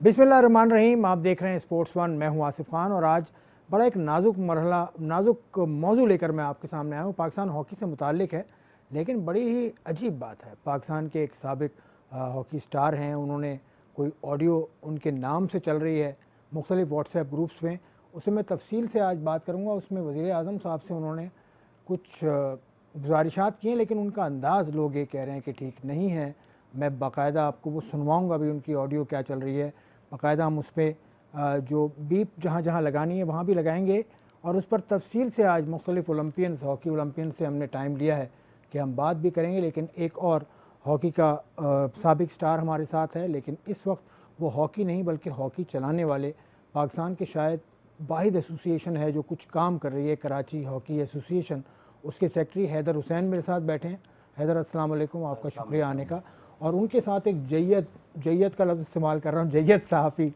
बिस्मिल्लाहिर्रहमानिर्रहीम। आप देख रहे हैं स्पोर्ट्स वन। मैं हूं आसिफ खान और आज बड़ा एक नाजुक मौजू लेकर मैं आपके सामने आया हूं। पाकिस्तान हॉकी से मुताल्लिक है, लेकिन बड़ी ही अजीब बात है। पाकिस्तान के एक साबिक हॉकी स्टार हैं, उन्होंने कोई ऑडियो उनके नाम से चल रही है मुख्तलिफ व्हाट्सएप ग्रुप्स में। उससे मैं तफसील से आज बात करूँगा। उसमें वज़ीर आज़म साहब से उन्होंने कुछ गुजारिशात की हैं, लेकिन उनका अंदाज़ लोग ये कह रहे हैं कि ठीक नहीं है। मैं बाकायदा आपको वो सुनवाऊँगा भी, उनकी ऑडियो क्या चल रही है। बाकायदा हम उस पर जो बीप जहाँ जहाँ लगानी है वहाँ भी लगाएंगे और उस पर तफसील से आज मुख्तलिफ ओलंपियंस, हॉकी ओलंपियंस से हमने टाइम लिया है कि हम बात भी करेंगे। लेकिन एक और हॉकी का साबिक स्टार हमारे साथ है, लेकिन इस वक्त वो हॉकी नहीं बल्कि हॉकी चलाने वाले पाकिस्तान के शायद वाहिद एसोसिएशन है जो कुछ काम कर रही है, कराची हॉकी एसोसिएशन। उसके सेक्रेटरी हैदर हुसैन मेरे साथ बैठे हैं। हैदर, अस्सलाम वालेकुम, आपका शुक्रिया आने का। और उनके साथ एक जैयद का लफ्ज़ इस्तेमाल कर रहा हूँ, जैयद सहाफ़ी,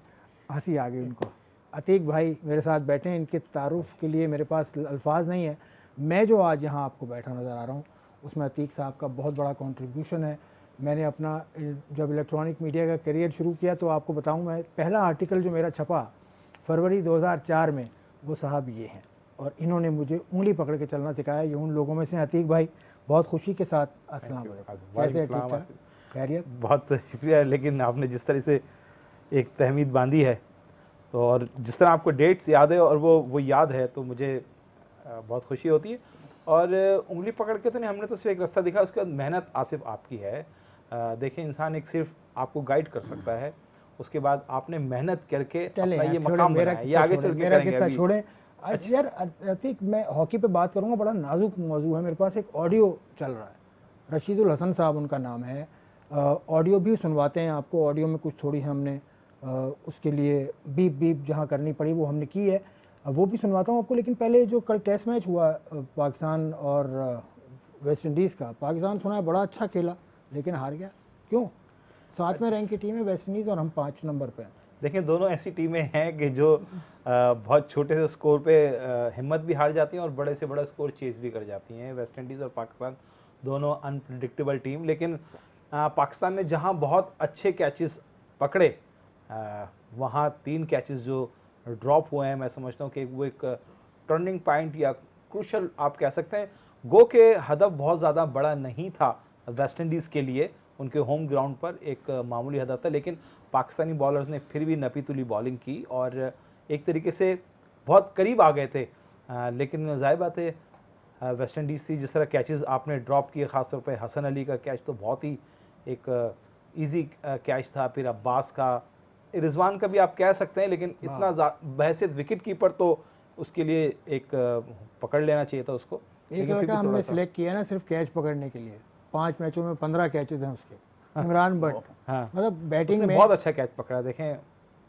हंसी आ गई उनको। अतीक भाई मेरे साथ बैठे हैं, इनके तारुफ के लिए मेरे पास अल्फाज नहीं है। मैं जो आज यहाँ आपको बैठा नज़र आ रहा हूँ उसमें अतीक साहब का बहुत बड़ा कंट्रीब्यूशन है। मैंने अपना जब इलेक्ट्रॉनिक मीडिया का करियर शुरू किया तो आपको बताऊँ, मैं पहला आर्टिकल जो मेरा छपा फरवरी 2004 में, वो साहब ये हैं और इन्होंने मुझे उंगली पकड़ के चलना सिखाया। ये उन लोगों में से अतीक भाई, बहुत खुशी के साथ अस्सलाम वालेकुम। कैसे ठीक ठाक, खैरियत? बहुत शुक्रिया। लेकिन आपने जिस तरह से एक तहमीद बांधी है तो, और जिस तरह आपको डेट्स याद है और वो याद है, तो मुझे बहुत खुशी होती है। और उंगली पकड़ के तो नहीं, हमने तो सिर्फ एक रास्ता दिखा, उसके बाद मेहनत आसिफ आपकी है। देखें, इंसान एक सिर्फ आपको गाइड कर सकता है, उसके बाद आपने मेहनत करके अपना ये मकाम बनाया। ये आगे चल के करेंगे। छोड़ें यार अतीक, मैं हॉकी पे बात करूँगा। बड़ा नाजुक मौजू है। मेरे पास एक ऑडियो चल रहा है, रशीदुल हसन साहब उनका नाम है। ऑडियो भी सुनवाते हैं आपको। ऑडियो में कुछ थोड़ी हमने उसके लिए बीप बीप जहाँ करनी पड़ी वो हमने की है, वो भी सुनवाता हूँ आपको। लेकिन पहले जो कल टेस्ट मैच हुआ पाकिस्तान और वेस्ट इंडीज़ का, पाकिस्तान सुना है बड़ा अच्छा खेला लेकिन हार गया। क्यों? 7वें रैंक की टीम है वेस्ट इंडीज़ और हम 5 नंबर पे हैं। देखिए, दोनों ऐसी टीमें हैं कि जो बहुत छोटे से स्कोर पे हिम्मत भी हार जाती हैं और बड़े से बड़ा स्कोर चेस भी कर जाती हैं। वेस्ट इंडीज़ और पाकिस्तान दोनों अनप्रिडिक्टेबल टीम। लेकिन पाकिस्तान ने जहां बहुत अच्छे कैचेस पकड़े, वहां 3 कैचेस जो ड्रॉप हुए हैं, मैं समझता हूं कि वो एक टर्निंग पॉइंट या क्रूशल आप कह सकते हैं। गो के हदफ बहुत ज़्यादा बड़ा नहीं था वेस्ट इंडीज़ के लिए, उनके होम ग्राउंड पर एक मामूली हदफ था, लेकिन पाकिस्तानी बॉलर्स ने फिर भी नपी-तुली बॉलिंग की और एक तरीके से बहुत करीब आ गए थे। लेकिन ज़ाहिर बात है, वेस्ट इंडीज़ थी। जिस तरह कैचेस आपने ड्रॉप किए, ख़ासतौर पे हसन अली का कैच तो बहुत ही एक इजी कैच था। फिर अब्बास का, रिजवान का भी आप कह सकते हैं, लेकिन इतना बहैसियत विकेट कीपर तो उसके लिए एक पकड़ लेना चाहिए था उसको। एक लड़का हमने सिलेक्ट किया ना सिर्फ कैच पकड़ने के लिए, 5 मैचों में 15 कैचेज हैं उसके, इमरान भट्ट। हाँ, मतलब बैटिंग में बहुत अच्छा कैच पकड़ा, देखें।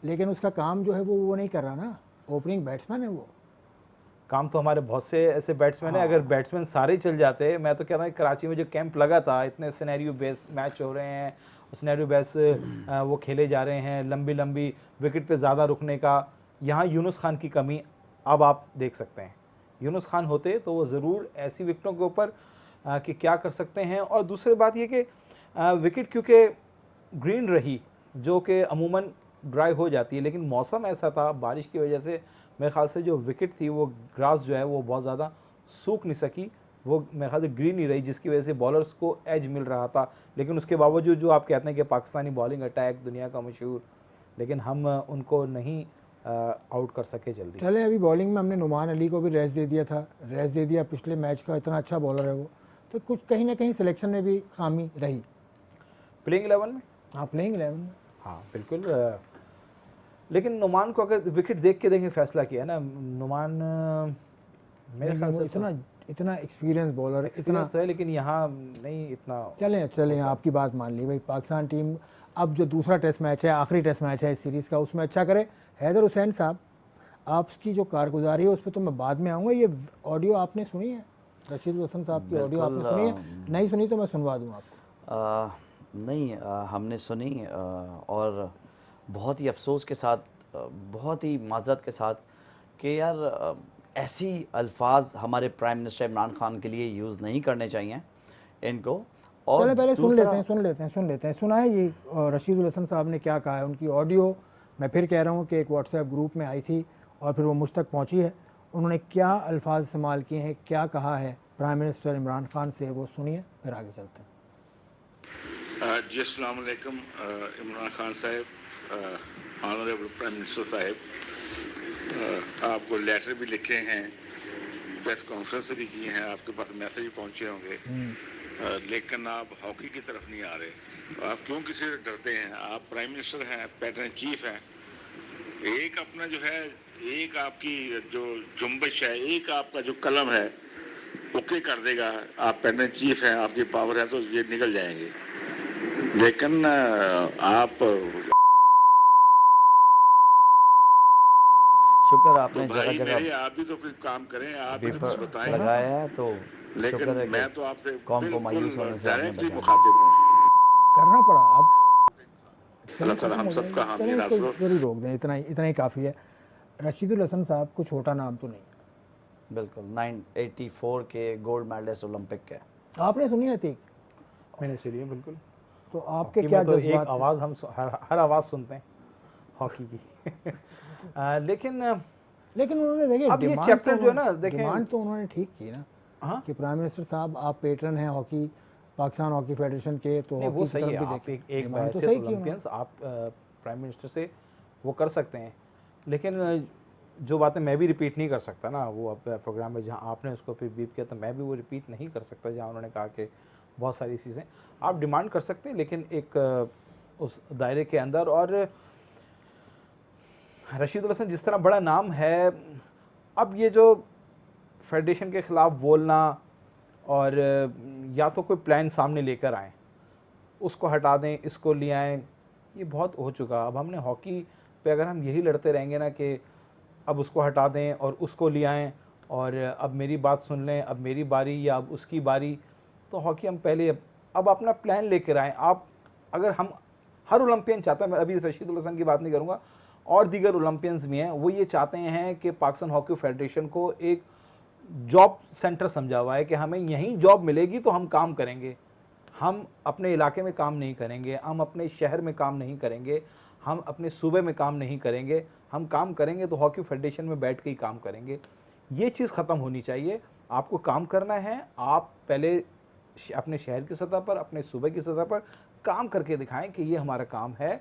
लेकिन उसका काम जो है वो नहीं कर रहा ना, ओपनिंग बैट्समैन है वो। काम तो हमारे बहुत से ऐसे बैट्समैन हैं। अगर बैट्समैन सारे चल जाते, मैं तो कह रहा हूँ कराची में जो कैंप लगा था, इतने सिनेरियो बेस्ड मैच हो रहे हैं, सिनेरियो बेस्ड वो खेले जा रहे हैं, लंबी लंबी विकेट पे ज़्यादा रुकने का। यहाँ यूनुस खान की कमी अब आप देख सकते हैं। यूनुस खान होते तो वो ज़रूर ऐसी विकेटों के ऊपर कि क्या कर सकते हैं। और दूसरी बात ये कि विकेट क्योंकि ग्रीन रही, जो कि अमूमन ड्राई हो जाती है, लेकिन मौसम ऐसा था, बारिश की वजह से मेरे ख्याल से जो विकेट थी वो ग्रास जो है वो बहुत ज़्यादा सूख नहीं सकी, वो मेरे ख्याल से ग्रीन नहीं रही, जिसकी वजह से बॉलर्स को एज मिल रहा था। लेकिन उसके बावजूद जो आप कहते हैं कि पाकिस्तानी बॉलिंग अटैक दुनिया का मशहूर, लेकिन हम उनको नहीं आउट कर सके जल्दी। चले, अभी बॉलिंग में हमने नुमान अली को भी रेस्ट दे दिया था, रेस्ट दे दिया पिछले मैच का। इतना अच्छा बॉलर है वो, तो कुछ कहीं ना कहीं सिलेक्शन में भी खामी रही। प्लेइंग 11 में, हाँ प्लेइंग 11 में, हाँ बिल्कुल। लेकिन नुमान को अगर विकेट देख के देखें फैसला किया ना, नुमान मेरे ख्याल से इतना एक्सपीरियंस बॉलर, इतना तो है, लेकिन यहाँ नहीं इतना। चलें आपकी बात मान ली भाई। पाकिस्तान टीम अब जो दूसरा टेस्ट मैच है, आखिरी टेस्ट मैच है इस सीरीज़ का, उसमें अच्छा करे। हैदर हुसैन साहब, आपकी जो कारगुजारी है उस पर तो मैं बाद में आऊँगा। ये ऑडियो आपने सुनी है, रशीद हसन साहब की ऑडियो आपने सुनी है? नहीं सुनी तो मैं सुनवा दूँ आपको। नहीं, हमने सुनी और बहुत ही अफसोस के साथ, बहुत ही माजरत के साथ कि यार ऐसी अल्फाज हमारे प्राइम मिनिस्टर इमरान खान के लिए यूज़ नहीं करने चाहिए इनको। और पहले सुन लेते हैं। सुनाए ये रशीद हसन साहब ने क्या कहा है, उनकी ऑडियो मैं फिर कह रहा हूँ कि एक व्हाट्सएप ग्रुप में आई थी और फिर वो मुझ तक पहुँची है। उन्होंने क्या अल्फाज इस्तेमाल किए हैं, क्या कहा है प्राइम मिनिस्टर इमरान खान से, वो सुनिए, फिर आगे चलते हैं। जी अस्सलाम वालेकुम इमरान खान साहब, ऑनरेबल प्राइम मिनिस्टर साहब, आपको लेटर भी लिखे हैं, प्रेस कॉन्फ्रेंस भी की हैं, आपके पास मैसेज भी पहुंचे होंगे, लेकिन आप हॉकी की तरफ नहीं आ रहे। आप क्यों किसी से डरते हैं? आप प्राइम मिनिस्टर हैं, पैटर्न चीफ हैं। एक अपना जो है, एक आपकी जो जुम्बश है, एक आपका जो कलम है ओके कर देगा। आप पैटर्न चीफ हैं, आपकी पावर है, तो ये निकल जाएंगे। लेकिन आप शुक्र तो आपने जगह भाई जगह मेरे, आप भी तो कोई काम करें, आप भी तो कुछ बीपर बताएं। लगाया है, तो लेकिन शुक्र है मैं कि तो आपसे कौम को मायूस बिल्कुल होने से आपने डायरेक्टली बचाया। मुखातिब हूँ। करना पड़ा अब। अल्लाह ताला हम सब का हामी नासरो। जरूर रोक दें, इतना ही काफ़ी है। रशीदुल हसन साहब को छोटा नाम तो नहीं है। बिल्कुल 984 के गोल्ड मेडलिस्ट ओलंपिक के। आपने सुनी है थी? मैंने सुनी है, बिल्कुल। तो आपके हॉकी क्या में तो एक जज्बात? आवाज़ हम हर आवाज़ सुनते हैं हॉकी की। लेकिन उन्होंने देखिए अब ये डिमांड चैप्टर तो जो है ना, देखें, डिमांड तो उन्होंने ठीक की ना, हाँ कि प्राइम मिनिस्टर साहब आप पेट्रन हैं हॉकी, पाकिस्तान हॉकी फेडरेशन के, तो नहीं, वो हॉकी की सही तरफ है। भी आप देखें। एक डिमांड तो बैसियत सही की ओलंपियंस आप प्राइम मिनिस्टर से वो कर सकते हैं, लेकिन जो बातें मैं भी रिपीट नहीं कर सकता ना, वो अब प्रोग्राम में जहाँ आपने उसको फिर बीप किया, तो मैं भी वो रिपीट नहीं कर सकता जहाँ उन्होंने कहा कि बहुत सारी चीज़ें आप डिमांड कर सकते हैं, लेकिन एक उस दायरे के अंदर। और रशीदुल हसन जिस तरह बड़ा नाम है, अब ये जो फेडरेशन के ख़िलाफ़ बोलना, और या तो कोई प्लान सामने लेकर आएँ, उसको हटा दें, इसको ले आएँ, ये बहुत हो चुका। अब हमने हॉकी पे अगर हम यही लड़ते रहेंगे ना कि अब उसको हटा दें और उसको ले आएँ, और अब मेरी बात सुन लें, अब मेरी बारी या अब उसकी बारी, तो हॉकी हम पहले अब अपना प्लान लेकर आएँ। आप अगर हम हर ओलंपियन चाहता है, मैं अभी रशीदुल हसन की बात नहीं करूँगा, और दीगर ओलंपियंस भी हैं, वो ये चाहते हैं कि पाकिस्तान हॉकी फेडरेशन को एक जॉब सेंटर समझा हुआ है कि हमें यहीं जॉब मिलेगी तो हम काम करेंगे। हम अपने इलाके में काम नहीं करेंगे, हम अपने शहर में काम नहीं करेंगे, हम अपने सूबे में काम नहीं करेंगे, हम काम करेंगे तो हॉकी फेडरेशन में बैठ के ही काम करेंगे। ये चीज़ ख़त्म होनी चाहिए। आपको काम करना है, आप पहले अपने शहर की सतह पर, अपने सूबे की सतह पर काम करके दिखाएं कि ये हमारा काम है,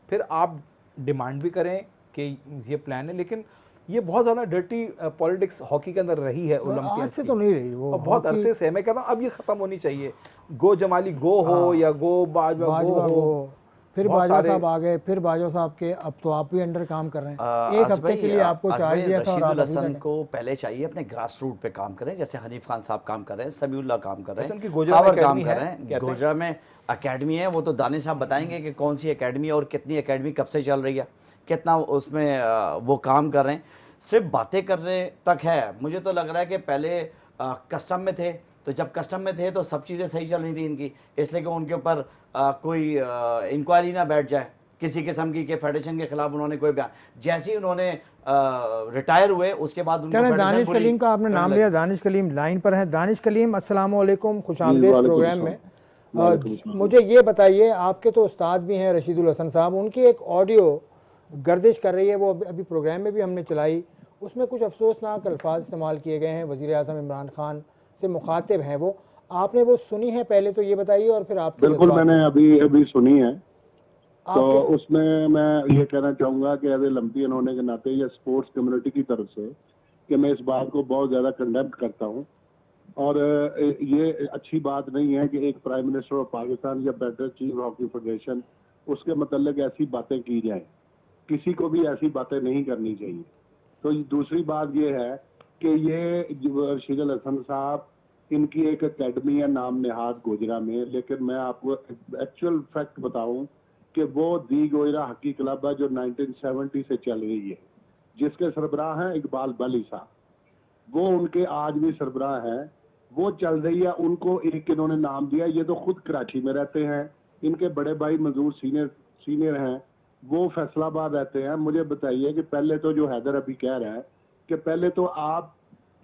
फिर आप डिमांड भी करें कि ये प्लान है। लेकिन ये बहुत ज़्यादा डर्टी पॉलिटिक्स हॉकी के अंदर रही है ओलंपियंस आज से की, तो नहीं रही वो, और बहुत अरसे से। मैं कहता हूँ अब ये ख़त्म होनी चाहिए। गो जमाली गो हो या गो बाजवा गो हो, फिर बहुत बाजवा सारे- साहब आ गए, फिर बाजवा साहब के, अब तो आप भी अंडर काम कर रहे हैं। एक आसिफ हफ्ते के लिए आपको आसिफ चार्ज भाई, दिया था और आप रशीदुल अभी हसन तक- को पहले चाहिए अपने ग्रास रूट पे काम करें, जैसे हनीफ खान साहब काम कर रहे हैं, समीउल्लाह काम कर रहे हसन की हैं, गोजरा में हावर काम अकेडमी कर है, रहे हैं। कहते हैं। गोजरा में अकेडमी है, वो तो दानिश साहब बताएंगे कि कौन सी अकेडमी है और कितनी अकेडमी कब से चल रही है, कितना उसमें वो काम कर रहे हैं। सिर्फ बातें करने तक है। मुझे तो लग रहा है कि पहले कस्टम में थे, तो जब कस्टम में थे तो सब चीज़ें सही चल रही थी इनकी, इसलिए कि उनके ऊपर कोई इंक्वायरी ना बैठ जाए किसी किस्म की, कि फेडरेशन के खिलाफ उन्होंने कोई बयान, जैसे ही उन्होंने रिटायर हुए उसके बाद उनको फेडरेशन दानिश पूरी कलीम का आपने करने नाम लगी। लिया, दानिश कलीम लाइन पर हैं। दानिश कलीम, अस्सलाम वालेकुम, खुशामदीद प्रोग्राम में। मुझे ये बताइए, आपके तो उस्ताद भी हैं रशीदुल हसन साहब, उनकी एक ऑडियो गर्दिश कर रही है, वो अभी प्रोग्राम में भी हमने चलाई, उसमें कुछ अफसोसनाक अल्फाज इस्तेमाल किए गए हैं, वज़ीर आज़म इमरान खान से मुखातिब हैं वो। आपने वो सुनी है? पहले तो ये बताइए, और फिर आपके बिल्कुल, जज्बात। मैंने अभी सुनी है। तो आपके उसमें मैं ये कहना चाहूँगा कि एज ए ओलंपियन होने के नाते या स्पोर्ट्स कम्युनिटी की तरफ से कि मैं इस बात को बहुत ज़्यादा कंडेम करता हूँ, और ये अच्छी बात नहीं है कि एक प्राइम मिनिस्टर ऑफ पाकिस्तान या बेटर चीफ हॉकी फेडरेशन उसके मतलब ऐसी बातें की जाएं। किसी को भी ऐसी बातें नहीं करनी चाहिए। तो दूसरी बात ये है कि ये रशीदुल हसन साहब, इनकी एक एकेडमी है नाम निहाद गोजरा में, लेकिन मैं आपको एक्चुअल फैक्ट बताऊं कि वो दी गोजरा हॉकी क्लब है जो 1970 से चल रही है, जिसके सरबराह हैं इकबाल बली साहब, वो उनके आज भी सरबराह हैं, वो चल रही है। उनको एक इन्होंने नाम दिया, ये तो खुद कराची में रहते हैं, इनके बड़े भाई मंजूर सीनियर हैं, वो फैसलाबाद रहते हैं। मुझे बताइए कि पहले तो जो हैदर अभी कह रहा है कि पहले तो आप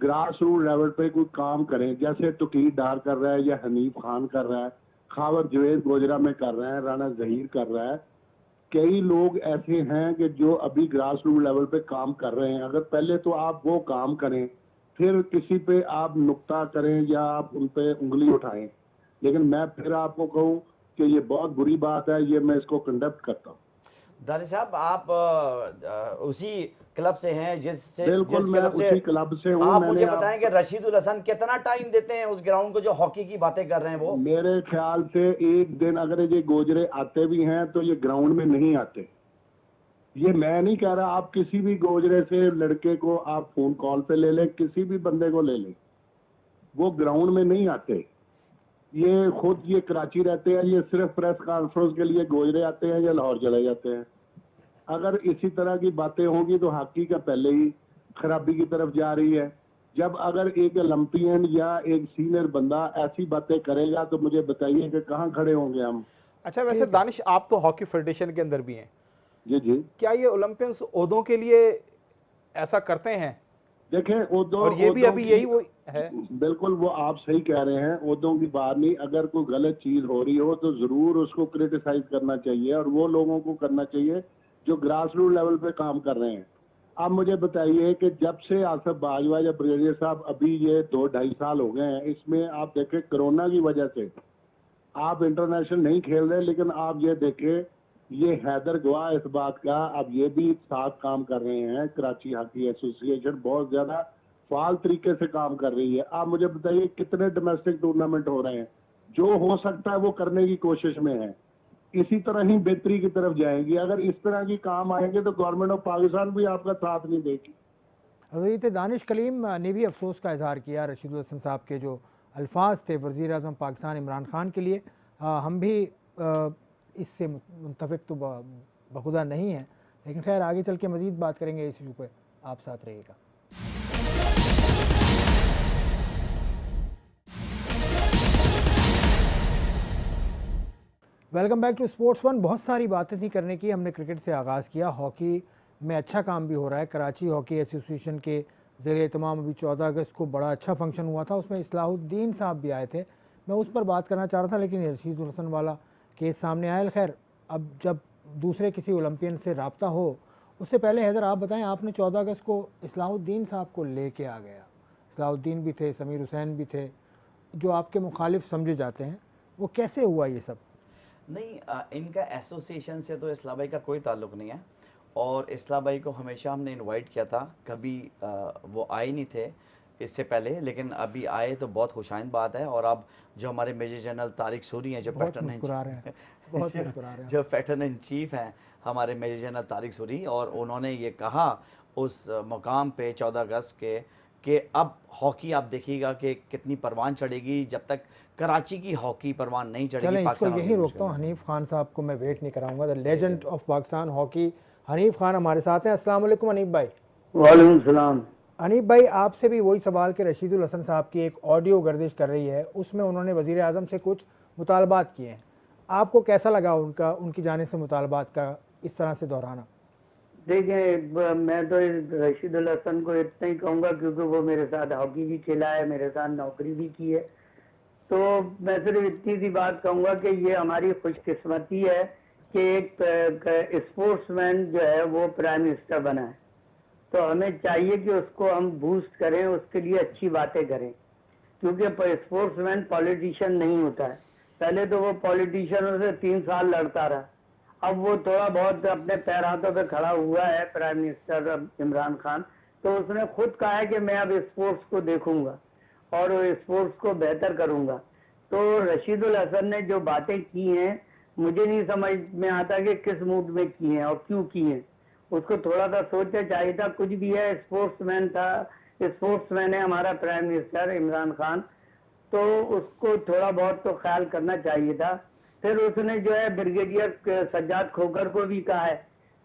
ग्रास रूट लेवल पे कोई काम करें, जैसे तुकीर डार कर रहा है या हनीफ खान कर रहा है, खावर जवेद गोजरा में कर रहे हैं, राना जहीर कर रहा है, कई लोग ऐसे हैं कि जो अभी ग्रास रूट लेवल पे काम कर रहे हैं। अगर पहले तो आप वो काम करें, फिर किसी पे आप नुक्ता करें या आप उन पे उंगली उठाएं। लेकिन मैं फिर आपको कहूं कि ये बहुत बुरी बात है, ये मैं इसको कंडक्ट करता हूं। दानिश साहब, आप उसी क्लब से हैं जिस बिल्कुल, मैं क्लब से उसी क्लब से हूं। आप मुझे बताएं कि रशीदुल हसन कितना टाइम देते हैं उस ग्राउंड को जो हॉकी की बातें कर रहे हैं वो? मेरे ख्याल से एक दिन अगर ये गोजरे आते भी हैं तो ये ग्राउंड में नहीं आते। ये मैं नहीं कह रहा, आप किसी भी गोजरे से लड़के को आप फोन कॉल पे ले लें, किसी भी बंदे को ले लें, वो ग्राउंड में नहीं आते। ये खुद ये कराची रहते हैं, ये सिर्फ प्रेस कॉन्फ्रेंस के लिए गोजरे आते हैं या लाहौर चले जाते हैं। अगर इसी तरह की बातें होंगी तो हॉकी का पहले ही खराबी की तरफ जा रही है। जब अगर एक ओलंपियन या एक सीनियर बंदा ऐसी बातें करेगा तो मुझे बताइए कि कहाँ खड़े होंगे हम। अच्छा, वैसे दानिश, आप तो हॉकी फेडरेशन के अंदर भी हैं, जी जी, क्या ये ओलंपियंस ओहदों के लिए ऐसा करते हैं? देखें ओहदों, और ये भी अभी यही वो है। बिल्कुल वो आप सही कह रहे हैं, ओहदों की बात नहीं। अगर कोई गलत चीज हो रही हो तो जरूर उसको क्रिटिसाइज करना चाहिए, और वो लोगों को करना चाहिए जो ग्रास रूट लेवल पे काम कर रहे हैं। आप मुझे बताइए कि जब से आसिफ बाजवा या ब्रिगेडियर साहब, अभी ये 2-2.5 साल हो गए हैं, इसमें आप देखें कोरोना की वजह से आप इंटरनेशनल नहीं खेल रहे, लेकिन आप ये देखें ये हैदर गवाह इस बात का, अब ये भी साथ काम कर रहे हैं। कराची हॉकी एसोसिएशन बहुत ज्यादा फाल तरीके से काम कर रही है। आप मुझे बताइए कितने डोमेस्टिक टूर्नामेंट हो रहे हैं, जो हो सकता है वो करने की कोशिश में है। इसी तरह ही बेहतरी की तरफ जाएंगी। अगर इस तरह की काम आएंगे तो गवर्नमेंट ऑफ पाकिस्तान भी आपका साथ नहीं देगी। हज़रत दानिश कलीम ने भी अफसोस का इजहार किया रशीदुल हसन साहब के जो अल्फाज थे वज़ीर आज़म पाकिस्तान इमरान खान के लिए। हम भी इससे मुत्तफिक तो बखुदा नहीं हैं, लेकिन खैर आगे चल के मज़ीद बात करेंगे इस इशू पे। आप साथ रहिएगा। Welcome back to Sports One. बहुत सारी बातें थी करने की, हमने क्रिकेट से आगाज़ किया। हॉकी में अच्छा काम भी हो रहा है। कराची हॉकी एसोसिएशन के ज़रिए तमाम अभी 14 अगस्त को बड़ा अच्छा फंक्शन हुआ था, उसमें इस्लाहुद्दीन साहब भी आए थे। मैं उस पर बात करना चाह रहा था, लेकिन रशीदुल हसन वाला केस सामने आया। खैर, अब जब दूसरे किसी ओलंपियन से रब्ता हो, उससे पहले हैदर आप बताएं, आपने 14 अगस्त को इस्लाहुद्दीन साहब को लेके आ गया। इस्लाहुद्दीन भी थे, समीर हुसैन भी थे, जो आपके मुखालिफ समझे जाते हैं। वो कैसे हुआ ये सब? नहीं, इनका एसोसिएशन से तो इस्लाम भाई का कोई ताल्लुक़ नहीं है, और इस्लाम भाई को हमेशा हमने इनवाइट किया था। कभी वो आए नहीं थे इससे पहले, लेकिन अभी आए तो बहुत खुशाइंद बात है। और अब जो हमारे मेजर जनरल तारिक सूरी हैं, जो पैटर्न जो पैटर्न इन चीफ हैं हमारे मेजर जनरल तारिक सूरी, और उन्होंने ये कहा उस मुकाम पे 14 अगस्त के कि अब हॉकी आप देखिएगा कि कितनी परवान चढ़ेगी। जब तक कराची की हॉकी परवान नहीं चढ़ेगी, पाकिस्तान यही रोकता हूँ। हनीफ खान साहब को मैं वेट नहीं कराऊंगा, the legend of Pakistan hockey Hanif Khan हमारे साथ हैं। अस्सलाम वालेकुम हनीफ भाई। वालेकुम सलाम। हनीफ भाई, आपसे भी वही सवाल कि रशीदुल हसन साहब की एक ऑडियो गर्दिश कर रही है, उसमें उन्होंने वज़ीर आज़म से कुछ मुतालबात किए हैं। आपको कैसा लगा उनकी जानिब से मुतालबात का इस तरह से दोहराना? देखिए, मैं तो रशीदुल हसन को इतना ही कहूँगा, क्योंकि वो मेरे साथ हॉकी भी खेला है, मेरे साथ नौकरी भी की है। तो मैं सिर्फ इतनी सी बात कहूँगा कि ये हमारी खुशकिस्मती है कि एक स्पोर्ट्समैन जो है वो प्राइम मिनिस्टर बना है। तो हमें चाहिए कि उसको हम बूस्ट करें, उसके लिए अच्छी बातें करें, क्योंकि स्पोर्ट्समैन पॉलिटिशियन नहीं होता है। पहले तो वो पॉलिटिशियनों से 3 साल लड़ता रहा, अब वो थोड़ा बहुत अपने पैर हाथों पे खड़ा हुआ है प्राइम मिनिस्टर इमरान खान। तो उसने खुद कहा है कि मैं अब स्पोर्ट्स को देखूंगा और स्पोर्ट्स को बेहतर करूंगा। तो रशीदुल हसन ने जो बातें की हैं, मुझे नहीं समझ में आता कि किस मूड में की हैं और क्यों की हैं। उसको थोड़ा सा सोचना चाहिए था। कुछ भी है, स्पोर्ट्समैन था, स्पोर्ट्समैन है हमारा प्राइम मिनिस्टर इमरान खान, तो उसको थोड़ा बहुत तो ख्याल करना चाहिए था। फिर उसने जो है ब्रिगेडियर सज्जाद खोकर को भी कहा है।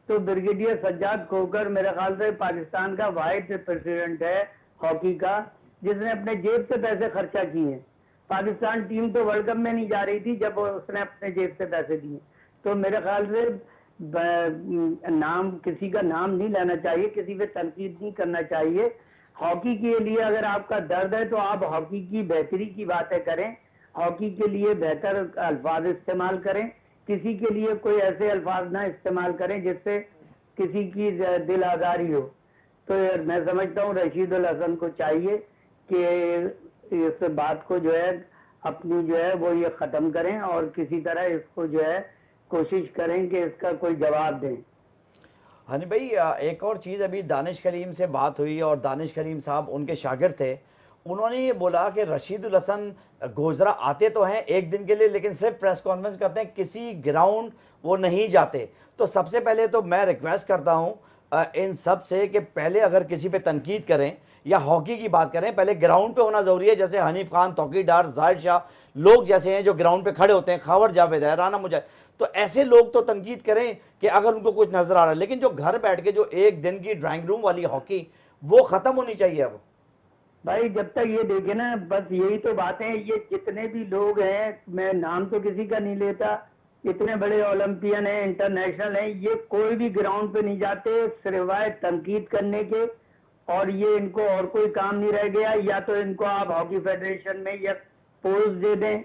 तो ब्रिगेडियर सज्जाद खोकर मेरे ख्याल से पाकिस्तान का वाइस प्रेसिडेंट है हॉकी का, जिसने अपने जेब से पैसे खर्चा किए हैं। पाकिस्तान टीम तो वर्ल्ड कप में नहीं जा रही थी जब उसने अपने जेब से पैसे दिए। तो मेरे ख्याल से नाम, किसी का नाम नहीं लेना चाहिए, किसी पे तनकीद नहीं करना चाहिए। हॉकी के लिए अगर आपका दर्द है तो आप हॉकी की बेहतरी की बातें करें, हॉकी के लिए बेहतर अल्फाज इस्तेमाल करें। किसी के लिए कोई ऐसे अल्फाज ना इस्तेमाल करें जिससे किसी की दिल आजारी हो। तो मैं समझता हूँ रशीदुल हसन को चाहिए कि इस बात को जो है अपनी जो है वो ये खत्म करें और किसी तरह इसको जो है कोशिश करें कि इसका कोई जवाब दें। हनी भाई, एक और चीज़, अभी दानिश करीम से बात हुई और दानिश करीम साहब उनके शागिर्द थे, उन्होंने ये बोला कि रशीदुल हसन गोजरा आते तो हैं एक दिन के लिए, लेकिन सिर्फ प्रेस कॉन्फ्रेंस करते हैं, किसी ग्राउंड वो नहीं जाते। तो सबसे पहले तो मैं रिक्वेस्ट करता हूँ इन सब से कि पहले अगर किसी पे तनकीद करें या हॉकी की बात करें, पहले ग्राउंड पे होना ज़रूरी है। जैसे हनीफ खान, तौकीर डार, जाहिर शाह, लोग जैसे हैं जो ग्राउंड पे खड़े होते हैं, खबर जावेद है, राना मुजाहिद, तो ऐसे लोग तो तनकीद करें कि अगर उनको कुछ नज़र आ रहा है। लेकिन जो घर बैठ के जो एक दिन की ड्राइंग रूम वाली हॉकी, वो ख़त्म होनी चाहिए अब। भाई जब तक ये देखे ना, बस यही तो बातें हैं। ये जितने भी लोग हैं, मैं नाम तो किसी का नहीं लेता, इतने बड़े ओलंपियन हैं, इंटरनेशनल हैं, ये कोई भी ग्राउंड पे नहीं जाते सिवाय तनकीद करने के। और ये इनको और कोई काम नहीं रह गया। या तो इनको आप हॉकी फेडरेशन में या पोस्ट दे दें,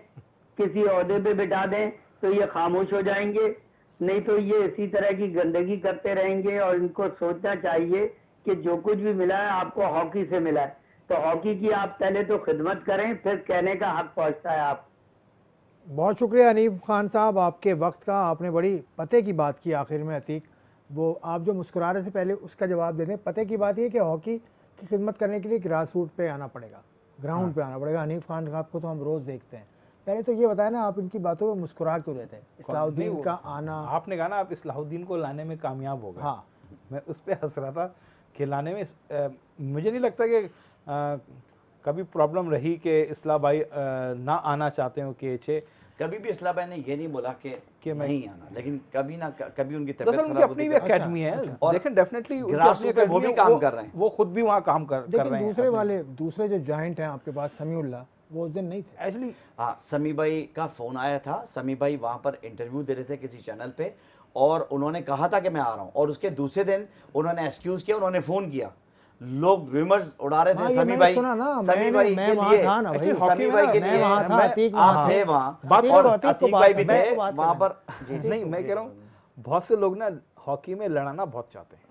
किसी ओहदे पे बिठा दें, तो ये खामोश हो जाएंगे। नहीं तो ये इसी तरह की गंदगी करते रहेंगे। और इनको सोचना चाहिए कि जो कुछ भी मिला है आपको हॉकी से मिला है, तो हॉकी की आप पहले तो खिदमत करें, फिर कहने का हक पहुंचता है आप। बहुत शुक्रिया हनीफ खान साहब आपके वक्त का। आपने बड़ी पते की बात की आखिर में अतीक, वो आप जो मुस्कुराने से पहले उसका जवाब दे दें। पते की बात ये कि हॉकी की खिदमत करने के लिए ग्रास रूट पे आना पड़ेगा, ग्राउंड पे आना पड़ेगा। हनीफ खान साहब को तो हम रोज़ देखते हैं। पहले तो ये बताया ना, आप इनकी बातों में मुस्कुरा क्यों रहते हैं? इस्लाहुद्दीन का आना, आपने कहा ना आप इस्लाहुद्दीन को लाने में कामयाब हो गए। हाँ, मैं उस पर हंस रहा था कि लाने में मुझे नहीं लगता कि कभी प्रॉब्लम रही कि इस्लाह भाई ना आना चाहते हो KHA। कभी भी इस्लाह भाई ने ये नहीं बोला कि नहीं आना, लेकिन कभी ना कभी उनकी तबीयत दरअसल उनकी खराब अपनी होती भी है। एकेडमी है, और लेकिन डेफिनेटली ग्रास रूट पे वो भी काम कर रहे हैं। वो खुद भी वहाँ काम कर लेकिन रहे हैं। दूसरे जो जॉइंट हैं आपके पास, समीउल्लाह, वो उस दिन नहीं थे एक्चुअली। हाँ, समी भाई का फ़ोन आया था। समी भाई वहाँ पर इंटरव्यू दे रहे थे किसी चैनल पे, और उन्होंने कहा था कि मैं आ रहा हूँ, और उसके दूसरे दिन उन्होंने एक्सक्यूज़ किया, उन्होंने फ़ोन किया। लोग रूमर्स उड़ा रहे थे हाँ, ये समी मैंने भाई, सुना ना, समी भाई मैं के वहाँ लिए, था ना भाई, समी भाई के मैं लिए वहाँ था, अतीक आप वहाँ थे थे। वहाँ, अतीक और को- अतीक को अतीक बात भाई भी करें, थे तो बात वहाँ करें। पर। नहीं, मैं कह रहा हूँ बहुत से लोग ना हॉकी में लड़ाना बहुत चाहते हैं।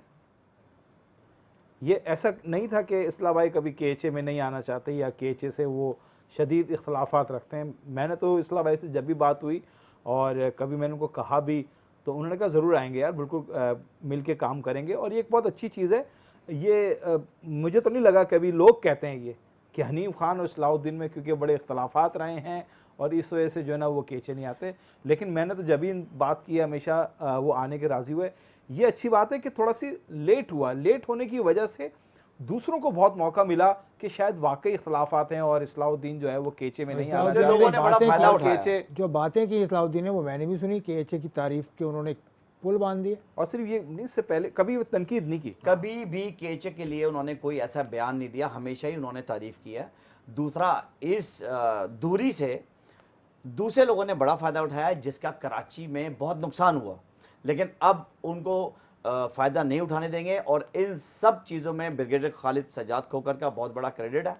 ये ऐसा नहीं था कि इस्लाह भाई कभी KHA में नहीं आना चाहते या KHA से वो शदीद इख्तलाफात रखते हैं। मैंने तो इस्लाह भाई से जब भी बात हुई और कभी मैंने उनको कहा भी, तो उन्होंने कहा ज़रूर आएंगे यार, बिल्कुल मिल के काम करेंगे। और ये एक बहुत अच्छी चीज़ है। ये मुझे तो नहीं लगा कभी लोग कहते हैं ये कि हनीफ खान और इस्लाहुद्दीन में क्योंकि बड़े इख्तलाफात रहे हैं और इस वजह से जो है ना वो KHA नहीं आते। लेकिन मैंने तो जब भी बात की हमेशा वो आने के राज़ी हुए। ये अच्छी बात है कि थोड़ा सी लेट हुआ, लेट होने की वजह से दूसरों को बहुत मौका मिला कि शायद वाकई इख्तलाफात हैं और इस्लाहुद्दीन जो है वो KHA में नहीं आ दूसरे रहा। लोगों ने बड़ा बातें फायदा की- उठाया। KHA जो बातें की इस्लाहुद्दीन ने, वो मैंने भी सुनी। KHA की तारीफ की उन्होंने पुल बांध दिए। और सिर्फ ये नहीं, इससे पहले कभी वो तनकीद नहीं की। कभी भी KHA के लिए उन्होंने कोई ऐसा बयान नहीं दिया, हमेशा ही उन्होंने तारीफ किया। दूसरा, इस दूरी से दूसरे लोगों ने बड़ा फ़ायदा उठाया जिसका कराची में बहुत नुकसान हुआ, लेकिन अब उनको फ़ायदा नहीं उठाने देंगे। और इन सब चीज़ों में ब्रिगेडियर खालिद सज्जाद खोकर का बहुत बड़ा क्रेडिट है,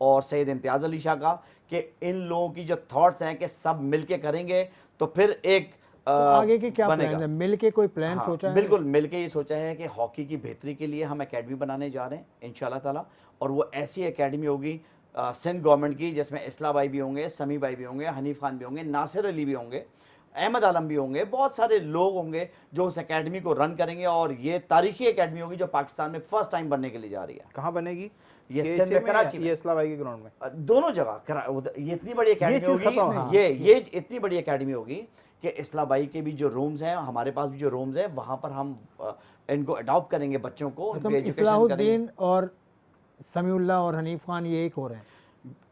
और सैयद इम्तियाज़ अली शाह का, कि इन लोगों की जो थॉट्स हैं कि सब मिल के करेंगे तो फिर एक तो आगे के क्या बनेगा। प्लान है? मिल के कोई प्लान हाँ, सोचा है? बिल्कुल मिल के ये सोचा है कि हॉकी की बेहतरी के लिए हम एकेडमी बनाने जा रहे हैं इंशाल्लाह ताला। और वो ऐसी एकेडमी होगी सिंध गवर्नमेंट की, जिसमें इस्लाह भाई भी होंगे, समी भाई भी होंगे, हनीफ खान भी होंगे, नासिर अली भी होंगे, अहमद आलम भी होंगे, बहुत सारे लोग होंगे जो उस एकेडमी को रन करेंगे। और ये तारीखी एकेडमी होगी जो पाकिस्तान में फर्स्ट टाइम बनने के लिए जा रही है। कहाँ बनेगी? ये KHA सिंध में, में कराची या में, ये इस्लाह भाई के ग्राउंड में? दोनों जगह ये इतनी बड़ी एकेडमी चीज़ होगी। खत्म, हाँ। ये इतनी बड़ी एकेडमी होगी कि इस्लाह भाई के भी जो रूम्स हैं, हमारे पास भी जो रूम्स हैं, वहाँ पर हम इनको अडॉप्ट करेंगे, बच्चों को उनकी मतलब एजुकेशन करेंगे। इस्लाहुद्दीन और समीउल्लाह और हनीफ खान ये एक हो रहे हैं।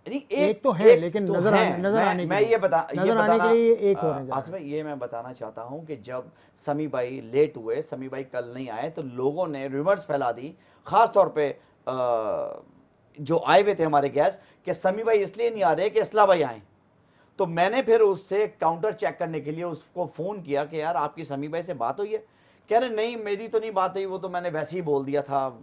नहीं, एक तो है, लेकिन तो नजर है। नजर आने मैं के लिए, ये नजर आने बताना के लिए एक हो रहे हैं। आसिफ भाई, ये मैं बताना चाहता हूँ कि जब समी भाई लेट हुए, समी भाई कल नहीं आए, तो लोगों ने रिवर्स फैला दी, खास तौर पे जो आए हुए थे हमारे गेस्ट, कि समी भाई इसलिए नहीं आ रहे कि इस्लाह भाई आए। तो मैंने फिर उससे काउंटर चेक करने के लिए उसको फ़ोन किया कि यार आपकी समी भाई से बात हुई है? कह रहे नहीं, मेरी तो नहीं बात हुई, वो तो मैंने वैसे ही बोल दिया था,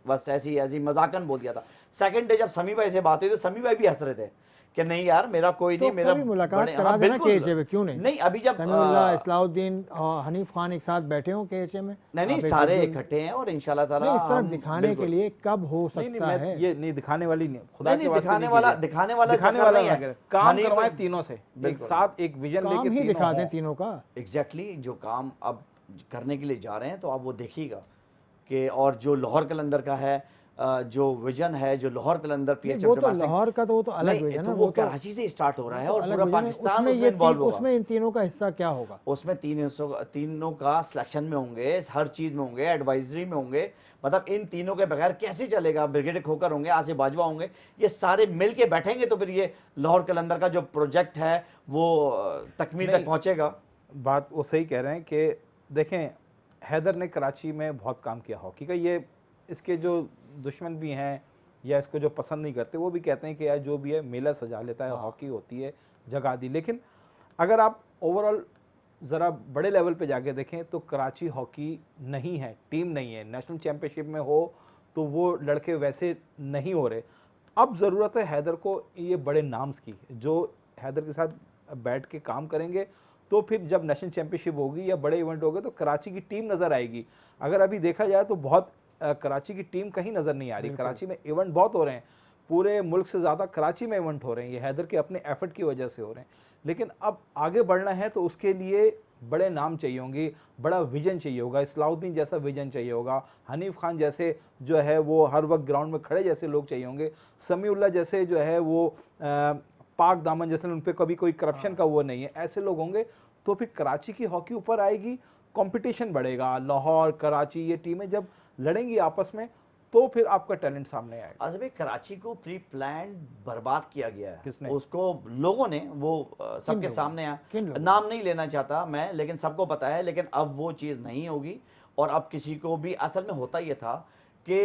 बस ऐसी मजाकन बोल दिया था। सेकंड डे जब समी भाई से बात हुई तो समी भाई भी हंस रहे थे कि नहीं यार मेरा कोई तो नहीं, मेरा कभी मुलाकात बड़े- करा हाँ, देना बिल्कुल। KHA में, क्यों नहीं? नहीं अभी जब समीउल्लाह, इस्लाउद्दीन और हनीफ खान एक साथ बैठे हो KHA में? नहीं आप एक सारे बिल्कुल- इकट्ठे हैं और इंशाल्लाह ताला नहीं, इस तरह हम दिखाने के बिल्कुल- लिए कब हो नहीं नहीं, सकता मैं है? ये नहीं दिखाने वाली नहीं, खुदा नहीं के वास्ते दिखाने नहीं वाला कीजिए। दिखाने वाला दिखाने चक्कर वाला नहीं है, है। काम हनीफ- करवाएं तीनों से, एक बिल्कुल। साथ एक विजन काम लेके ही तीनों दिखा दें हों। तीनों का। एग्जैक्टली जो काम अब करने के लिए जा रहे हैं तो आप वो देखिएगा कि और जो लाहौर कलंदर का है जो विजन है, जो लाहौर कलंदर नहीं, PHF वो तो डोमेस्टिक- लाहौर का तो वो तो अलग नहीं, विजन है तो ना, वो तो कराची से स्टार्ट हो रहा है वो और अलग पूरा विजन है। पाकिस्तान उसमें उसमें ये इन्वॉल्व होगा। उसमें इन तीनों का हिस्सा क्या होगा? उसमें तीनों का सिलेक्शन में होंगे, हर चीज में होंगे, एडवाइजरी में होंगे, मतलब इन तीनों के बगैर कैसे चलेगा? ब्रिगेडियर खोकर होंगे, आसिफ बाजवा होंगे, ये सारे मिल के बैठेंगे तो फिर ये लाहौर कलंदर का जो प्रोजेक्ट है वो तकमील तक नहीं। पहुंचेगा। बात वो सही कह रहे हैं कि देखें, हैदर ने कराची में बहुत काम किया हॉकी का, ये इसके जो दुश्मन भी हैं या इसको जो पसंद नहीं करते वो भी कहते हैं कि यार जो भी है मेला सजा लेता है, हॉकी होती है जगह दी। लेकिन अगर आप ओवरऑल ज़रा बड़े लेवल पे जाके देखें तो कराची हॉकी नहीं है, टीम नहीं है। नेशनल चैम्पियनशिप में हो तो वो लड़के वैसे नहीं हो रहे। अब ज़रूरत है हैदर को ये बड़े नाम्स की, जो हैदर के साथ बैठ के काम करेंगे तो फिर जब नेशनल चैम्पियनशिप होगी या बड़े इवेंट होंगे तो कराची की टीम नज़र आएगी। अगर अभी देखा जाए तो बहुत कराची की टीम कहीं नज़र नहीं आ रही। कराची में इवेंट बहुत हो रहे हैं, पूरे मुल्क से ज़्यादा कराची में इवेंट हो रहे हैं, ये हैदर के अपने एफर्ट की वजह से हो रहे हैं। लेकिन अब आगे बढ़ना है तो उसके लिए बड़े नाम चाहिए होंगे, बड़ा विजन चाहिए होगा। इस्लाउद्दीन जैसा विजन चाहिए होगा, हनीफ खान जैसे जो है वो हर वक्त ग्राउंड में खड़े जैसे लोग चाहिए होंगे, समीउल्लाह जैसे जो है वो पाक दामन जैसे, उन पर कभी कोई करप्शन का वो नहीं है, ऐसे लोग होंगे तो फिर कराची की हॉकी ऊपर आएगी, कंपटीशन बढ़ेगा। लाहौर कराची ये टीमें जब लड़ेंगी आपस में तो फिर आपका टैलेंट सामने आएगा। आज भाई कराची को प्री प्लान बर्बाद किया गया है। किसने? उसको लोगों ने, वो सबके लोगों? सामने आ, किन लोगों? नाम नहीं लेना चाहता मैं, लेकिन सबको पता है। लेकिन अब वो चीज़ नहीं होगी और अब किसी को भी, असल में होता ये था कि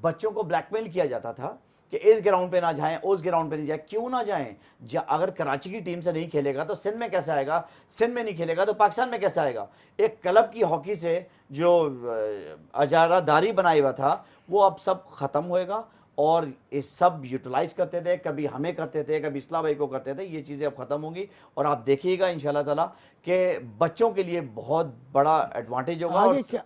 बच्चों को ब्लैकमेल किया जाता था कि इस ग्राउंड पे ना जाएं, उस ग्राउंड पे नहीं जाएं। क्यों ना जाएं? अगर कराची की टीम से नहीं खेलेगा तो सिंध में कैसे आएगा? सिंध में नहीं खेलेगा तो पाकिस्तान में कैसे आएगा? एक क्लब की हॉकी से जो अजारादारी बनाई हुआ था वो अब सब ख़त्म होएगा और ये सब यूटिलाइज करते थे, कभी हमें करते थे, कभी इस्लाम भाई को करते थे, ये चीज़ें अब ख़त्म होंगी और आप देखिएगा इंशाल्लाह ताला कि बच्चों के लिए बहुत बड़ा एडवांटेज होगा।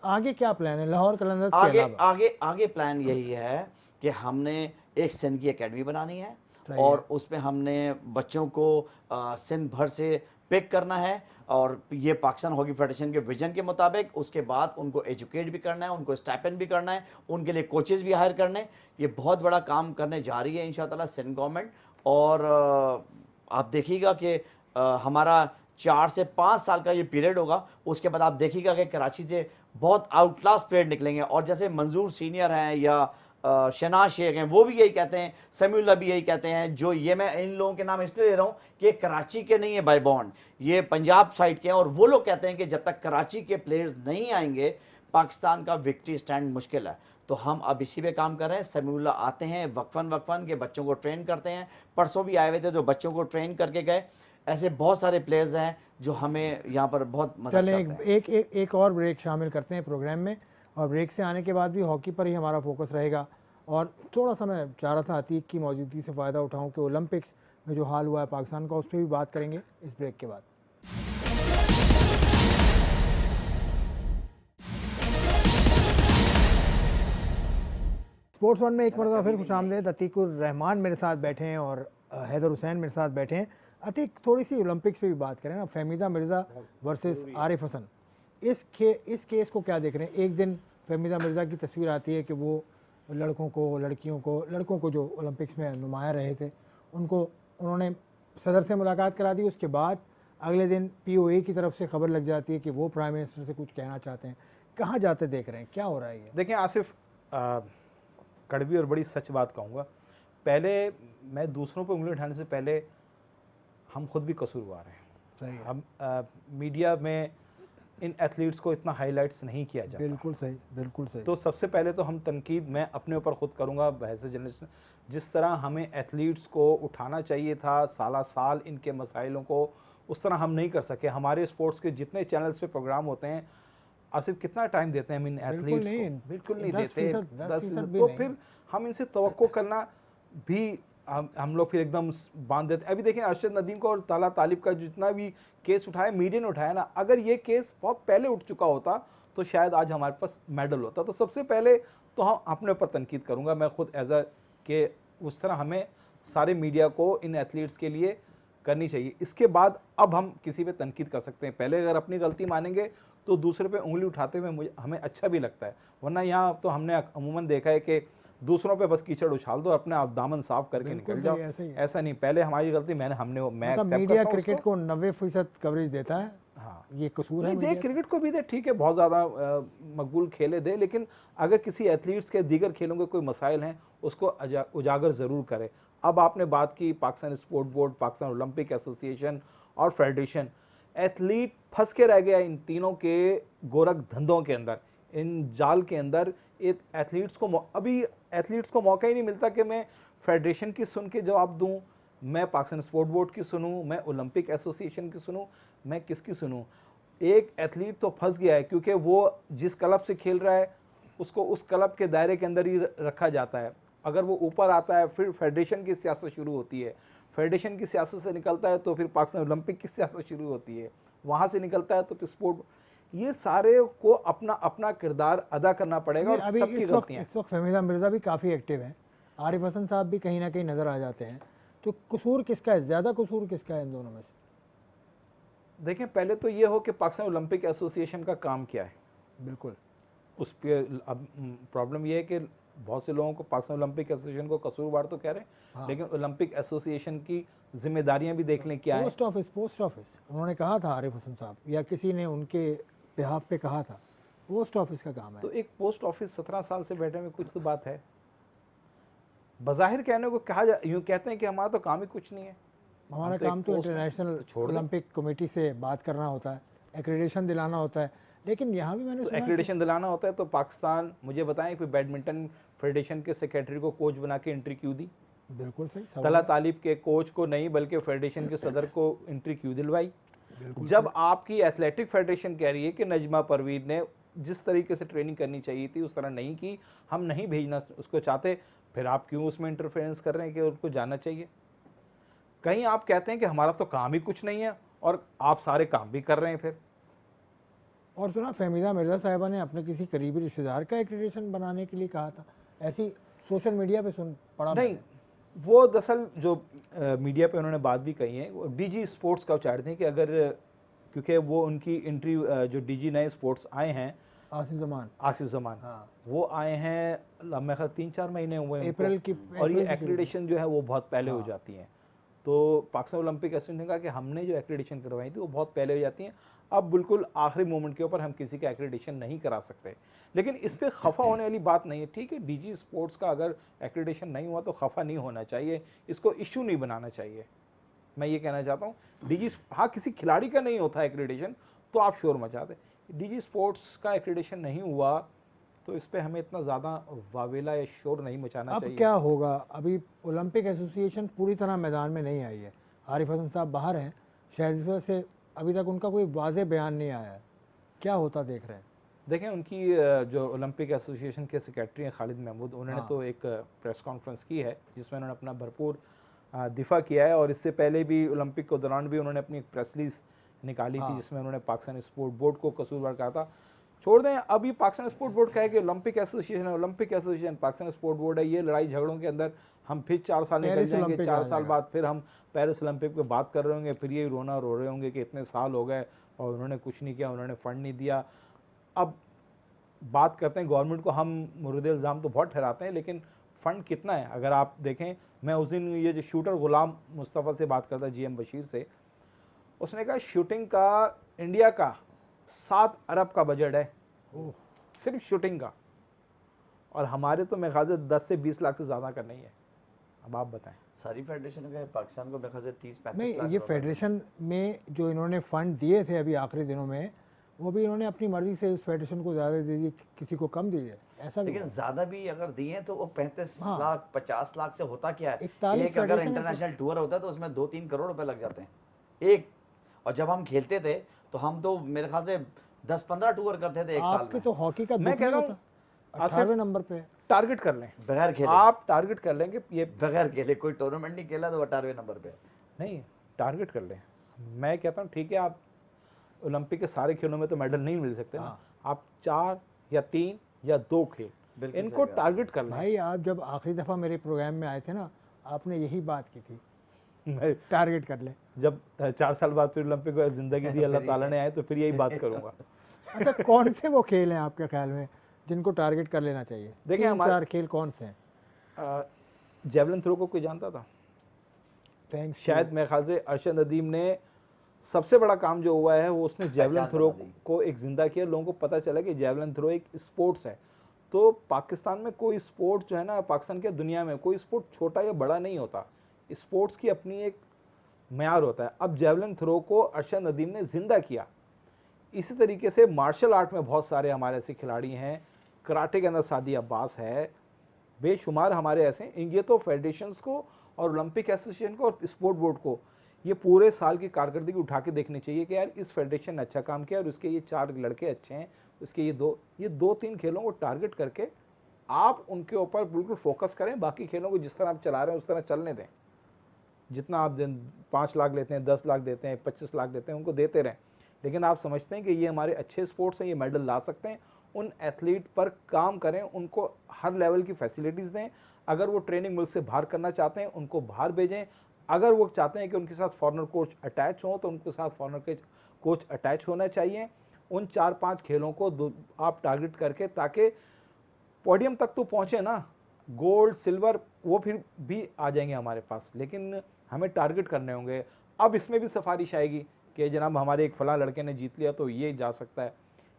आगे क्या प्लान है लाहौर कलंदर के आगे अलावा? आगे प्लान यही है कि हमने एक सिंध की एकेडमी बनानी है और उसमें हमने बच्चों को सिंध भर से पिक करना है और ये पाकिस्तान हॉकी फेडरेशन के विजन के मुताबिक उसके बाद उनको एजुकेट भी करना है, उनको स्टाइपेंड भी करना है, उनके लिए कोचेस भी हायर करने। ये बहुत बड़ा काम करने जा रही है इंशाअल्लाह सिंध गवर्नमेंट। और आप देखिएगा कि हमारा 4 से 5 साल का ये पीरियड होगा, उसके बाद आप देखिएगा कि कराची से बहुत आउट क्लास प्लेयर निकलेंगे। और जैसे मंजूर सीनियर हैं या शनाज शेख हैं, वो भी यही कहते हैं, समीउल्लाह भी यही कहते हैं। जो ये मैं इन लोगों के नाम इसलिए ले रहा हूँ कि कराची के नहीं है बाय बॉन्ड, ये पंजाब साइड के हैं और वो लोग कहते हैं कि जब तक कराची के प्लेयर्स नहीं आएंगे पाकिस्तान का विक्ट्री स्टैंड मुश्किल है। तो हम अब इसी पे काम कर रहे हैं। समीउल्लाह आते हैं वक्फन के बच्चों को ट्रेन करते हैं, परसों भी आए हुए थे जो बच्चों को ट्रेन करके गए। ऐसे बहुत सारे प्लेयर्स हैं जो हमें यहाँ पर बहुत मदद करते हैं। एक और ब्रेक शामिल करते हैं प्रोग्राम में और ब्रेक से आने के बाद भी हॉकी पर ही हमारा फोकस रहेगा। और थोड़ा सा मैं चाह रहा था अतीक की मौजूदगी से फ़ायदा उठाऊं कि ओलंपिक्स में जो हाल हुआ है पाकिस्तान का, उस पर भी बात करेंगे इस ब्रेक के बाद। स्पोर्ट्स वन में एक मरतबा फिर खुशामदीद। अतीकुर रहमान मेरे साथ बैठे हैं और हैदर हुसैन मेरे साथ बैठे हैं। अतीक, थोड़ी सी ओलंपिक्स पे भी बात करें ना, फहमीदा मिर्ज़ा वर्सेस आरिफ हसन, इस केस को क्या देख रहे हैं? एक दिन फहमीदा मिर्ज़ा की तस्वीर आती है कि वो लड़कों को जो ओलंपिक्स में नुमाया रहे थे उन्होंने सदर से मुलाकात करा दी। उसके बाद अगले दिन POA की तरफ से खबर लग जाती है कि वो प्राइम मिनिस्टर से कुछ कहना चाहते हैं। कहाँ जाते देख रहे हैं, क्या हो रहा है ये? देखें आसिफ, कड़वी और बड़ी सच बात कहूँगा, पहले मैं दूसरों पर उंगली उठाने से पहले हम खुद भी कसूरवार हैं। सही है। हम मीडिया में इन एथलीट्स को इतना हाईलाइट्स नहीं किया जाता। बिल्कुल सही, बिल्कुल सही। तो सबसे पहले तो हम तनकीद मैं अपने ऊपर खुद करूँगा बहस जर्नलिस्ट, जिस तरह हमें एथलीट्स को उठाना चाहिए था साल इनके मसाइलों को, उस तरह हम नहीं कर सके। हमारे स्पोर्ट्स के जितने चैनल्स पे प्रोग्राम होते हैं, आसिफ कितना टाइम देते हैं हम इन एथलीट्स को? बिल्कुल नहीं देते। 10% तो भी फिर हम इनसे तवक्को करना भी हम लोग फिर एकदम बांध देते। अभी देखें अरशद नदीम को और ताला तालिब का जितना भी केस उठाया मीडिया ने उठाया ना, अगर ये केस बहुत पहले उठ चुका होता तो शायद आज हमारे पास मेडल होता। तो सबसे पहले तो हम अपने ऊपर तनकीद करूंगा मैं खुद एज अ के उस तरह हमें सारे मीडिया को इन एथलीट्स के लिए करनी चाहिए। इसके बाद अब हम किसी पे तनकीद कर सकते हैं। पहले अगर अपनी गलती मानेंगे तो दूसरे पे उंगली उठाते हुए हमें अच्छा भी लगता है, वरना यहाँ तो हमने अमूमन देखा है कि दूसरों पे बस कीचड़ उछाल दो, अपने आप दामन साफ करके निकल जाओ। ऐसा नहीं, पहले हमारी गलती मैं मतलब मीडिया क्रिकेट को 90% कवरेज देता है। हाँ, ये कसूर है। दे क्रिकेट को भी दे, ठीक है, बहुत ज़्यादा मकबूल खेले दे, लेकिन अगर किसी एथलीट्स के दीगर खेलों के कोई मसाइल हैं उसको उजागर ज़रूर करे। अब आपने बात की Pakistan sport board, Pakistan Olympic association और फेडरेशन, एथलीट फंस के रह गया इन तीनों के गोरख धंधों के अंदर, इन जाल के अंदर। एथलीट्स को मौका ही नहीं मिलता कि मैं फेडरेशन की सुन के जवाब दूं, मैं पाकिस्तान स्पोर्ट बोर्ड की सुनूं, मैं ओलंपिक एसोसिएशन की सुनूं, मैं किसकी सुनूं। एक एथलीट तो फंस गया है क्योंकि वो जिस क्लब से खेल रहा है उसको उस क्लब के दायरे के अंदर ही रखा जाता है। अगर वो ऊपर आता है फिर फेडरेशन की सियासत शुरू होती है, फेडरेशन की सियासत से निकलता है तो फिर पाकिस्तान ओलंपिक की सियासत शुरू होती है, वहाँ से निकलता है तो फिर स्पोर्ट। ये सारे को अपना अपना किरदार अदा करना पड़ेगा और सबकी गलतियां। इस वक्त फहमीदा मिर्ज़ा भी काफ़ी एक्टिव हैं, आरिफ हसन साहब भी कहीं ना कहीं नज़र आ जाते हैं, तो कसूर किसका है, ज़्यादा कसूर किसका है इन दोनों में से? देखें, पहले तो ये हो कि पाकिस्तान ओलंपिक एसोसिएशन का काम क्या है। बिल्कुल, उस पर अब प्रॉब्लम ये है कि बहुत से लोगों को पाकिस्तान ओलंपिक एसोसिएशन को कसूरवार तो कह रहे हैं, हाँ। लेकिन ओलंपिक एसोसिएशन की जिम्मेदारियां भी देख लें क्या है। पोस्ट ऑफिस उन्होंने कहा था आरिफ हसन साहब, या किसी ने उनके बिहाफ पे कहा था, पोस्ट ऑफिस का काम है। तो एक पोस्ट ऑफिस 17 साल से बैठे में कुछ तो बात है। बज़ाहिर कहने को यूँ कहते हैं कि हमारा तो काम ही कुछ नहीं है। हमारा काम तो इंटरनेशनल ओलंपिक कमेटी से बात करना होता है, एक्रेडिटेशन दिलाना होता है, लेकिन यहाँ भी मैंने तो एक्रेडिटेशन दिलाना होता है तो पाकिस्तान, मुझे बताएं कि बैडमिंटन फेडरेशन के सेक्रेटरी को कोच बना के एंट्री क्यों दी? बिल्कुल सही। तला तालिब के कोच को नहीं बल्कि फेडरेशन के सदर को एंट्री क्यों दिलवाई? जब आपकी एथलेटिक फेडरेशन कह रही है कि नजमा परवीन ने जिस तरीके से ट्रेनिंग करनी चाहिए थी उस तरह नहीं की, हम नहीं भेजना उसको चाहते, फिर आप क्यों उसमें इंटरफेरेंस कर रहे हैं कि उनको जाना चाहिए? कहीं आप कहते हैं कि हमारा तो काम ही कुछ नहीं है और आप सारे काम भी कर रहे हैं फिर। और सुना फहमीदा मिर्ज़ा साहिबा ने अपने किसी करीबी रिश्तेदार का एक्रेडिटेशन बनाने के लिए कहा था, ऐसी सोशल मीडिया पे सुन पड़ा। नहीं, वो दरअसल जो मीडिया पे उन्होंने बात भी कही है, वो डीजी स्पोर्ट्स का चाहते हैं कि अगर, क्योंकि वो उनकी एंट्री जो डीजी नए स्पोर्ट्स आए हैं आसिफ जमान, हाँ। वो आए हैं मेरे ख्याल 3-4 महीने हुए हैं अप्रैल की, और ये एक्रेडिटेशन जो है वो बहुत पहले हो जाती हैं। तो पाकिस्तान ओलंपिक एसोसिएशन ने कहा कि हमने जो एक्रेडिटेशन करवाई थी वो बहुत पहले हो जाती हैं, अब बिल्कुल आखिरी मोमेंट के ऊपर हम किसी का एक्रेडिटेशन नहीं करा सकते। लेकिन इस पर खफा होने वाली बात नहीं है, ठीक है, डीजी स्पोर्ट्स का अगर एक्रेडिटेशन नहीं हुआ तो खफा नहीं होना चाहिए, इसको इशू नहीं बनाना चाहिए। मैं ये कहना चाहता हूँ डीजी, हाँ किसी खिलाड़ी का नहीं होता एक्रेडिटेशन तो आप शोर मचा दें, डीजी स्पोर्ट्स का एक्रेडिटेशन नहीं हुआ तो इस पर हमें इतना ज़्यादा वावेला या शोर नहीं मचाना चाहिए। अब क्या होगा? अभी ओलंपिक एसोसिएशन पूरी तरह मैदान में नहीं आई है, आरिफ हसन साहब बाहर हैं, शायद इस वजह से अभी तक उनका कोई वाज़ेह बयान नहीं आया है, क्या होता देख रहे हैं? देखें, उनकी जो ओलंपिक एसोसिएशन के सेक्रेटरी हैं खालिद महमूद, उन्होंने तो एक प्रेस कॉन्फ्रेंस की है जिसमें उन्होंने अपना भरपूर दिफा किया है, और इससे पहले भी ओलंपिक के दौरान भी उन्होंने अपनी एक प्रेस रिलीज निकाली थी जिसमें उन्होंने पाकिस्तान स्पोर्ट बोर्ड को कसूरवार कहा था। छोड़ दें, अभी पाकिस्तान स्पोर्ट बोर्ड कहे कि ओलंपिक एसोसिएशन है, Olympic association Pakistan sport board है, ये लड़ाई झगड़ों के अंदर हम फिर 4 साल निकल जाएंगे, 4 साल बाद फिर हम पेरिस ओलंपिक पे बात कर रहे होंगे, फिर ये रोना रो रहे होंगे कि इतने साल हो गए और उन्होंने कुछ नहीं किया, उन्होंने फंड नहीं दिया। अब बात करते हैं गवर्नमेंट को, हम मुर्द इल्ज़ाम तो बहुत ठहराते हैं, लेकिन फ़ंड कितना है? अगर आप देखें, मैं उस दिन ये जो शूटर गुलाम मुस्तफ़ा से बात करता, GM बशीर से, उसने कहा शूटिंग का इंडिया का 7 अरब का बजट है सिर्फ शूटिंग का, और हमारे तो मेरे ख्याल से 10 से 20 लाख से ज़्यादा का नहीं है। अब आप बताएं। सारी फेडरेशन का पाकिस्तान को मेरे ख्याल से 30-35 नहीं, लाख ये फेडरेशन में जो इन्होंने फ़ंड दिए थे अभी आखिरी दिनों में, वो भी इन्होंने अपनी मर्जी से इस फेडरेशन को ज़्यादा दे दिए, किसी को कम दिए, ऐसा। लेकिन ज़्यादा भी अगर दिए तो वो 35 हाँ। लाख 50 लाख से होता क्या है? 41 एक अगर इंटरनेशनल टूर होता है तो उसमें 2-3 करोड़ रुपए लग जाते हैं एक, और जब हम खेलते थे तो हम तो मेरे ख्याल से 10-15 टूर करते थे एक साल में। आपकी तो हॉकी का मैं कह रहा हूँ 18वें नंबर पे टारगेट कर लें, बगैर खेले, आप टारगेट कर लेंगे ये बगैर खेले कोई टूर्नामेंट नहीं खेला तो 18वें नंबर पे। नहीं, टारगेट कर लें। मैं कहता हूँ ठीक है, आप ओलंपिक के सारे खेलों में तो मेडल नहीं मिल सकते ना, आप 4 या 3 या 2 खेल बिल्कुल इनको सही टारगेट कर लें। भाई आप जब आखिरी दफ़ा मेरे प्रोग्राम में आए थे ना, आपने यही बात की थी, मैं टारगेट कर ले। जब 4 साल बाद फिर ओलंपिक को जिंदगी दी अल्लाह ताला ने आए तो फिर यही बात करूंगा। अच्छा, कौन से वो खेल हैं आपके ख्याल में जिनको टारगेट कर लेना चाहिए? देखिए, 3-4 खेल कौन से हैं? जेवलिन थ्रो को कोई जानता था? थैंक्स। शायद मेरे ख्याल से अरशद नदीम ने सबसे बड़ा काम जो हुआ है वो उसने जेवलिन थ्रो को एक जिंदा किया, लोगों को पता चला कि जेवलिन थ्रो एक स्पोर्ट्स है। तो पाकिस्तान में कोई स्पोर्ट जो है ना, पाकिस्तान के दुनिया में कोई स्पोर्ट छोटा या बड़ा नहीं होता, स्पोर्ट्स की अपनी एक म्यार होता है। अब जेवलिन थ्रो को अरशद नदीम ने जिंदा किया। इसी तरीके से मार्शल आर्ट में बहुत सारे हमारे ऐसे खिलाड़ी हैं, कराटे के अंदर सादी अब्बास है, बेशुमार हमारे ऐसे। ये तो फेडरेशंस को और ओलंपिक एसोसिएशन को और स्पोर्ट बोर्ड को ये पूरे साल की कारकर्दगी उठा के देखनी चाहिए कि यार इस फेडरेशन ने अच्छा काम किया और उसके ये 4 लड़के अच्छे हैं, उसके ये 2-3 खेलों को टारगेट करके आप उनके ऊपर बिल्कुल फोकस करें। बाकी खेलों को जिस तरह आप चला रहे हैं उस तरह चलने दें। जितना आप 5 लाख लेते हैं, 10 लाख देते हैं, 25 लाख देते हैं, उनको देते रहें। लेकिन आप समझते हैं कि ये हमारे अच्छे स्पोर्ट्स हैं, ये मेडल ला सकते हैं, उन एथलीट पर काम करें, उनको हर लेवल की फैसिलिटीज़ दें। अगर वो ट्रेनिंग मुल्क से बाहर करना चाहते हैं उनको बाहर भेजें। अगर वो चाहते हैं कि उनके साथ फॉरेनर कोच अटैच हों तो उनके साथ फॉरेनर के कोच अटैच होना चाहिए। उन 4-5 खेलों को आप टारगेट करके, ताकि पोडियम तक तो पहुँचे ना, गोल्ड सिल्वर वो फिर भी आ जाएंगे हमारे पास, लेकिन हमें टारगेट करने होंगे। अब इसमें भी सिफारिश आएगी कि जनाब हमारे एक फलां लड़के ने जीत लिया तो ये जा सकता है।